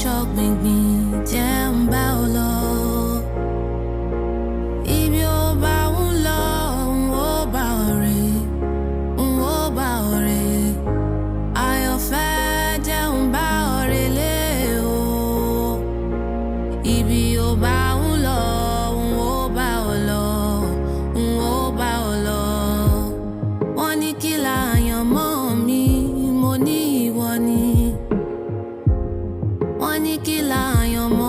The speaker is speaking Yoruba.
aṣọ gbìngbìn jẹ́ ń bá ọ lọ. Ibi ó bá ń lọ, n ó bá ọ rè, n ó bá ọ rè. Àyànfẹ́ jẹ́ ń bá ọ relé o. Ibi ó bá ń lọ, n ó bá ọ lọ, n ó bá ọ lọ. Wọ́n ní kí l'àyànmọ́ mi, mo ní ìwọ ni. Wọ́n ní kí l'àyànmọ́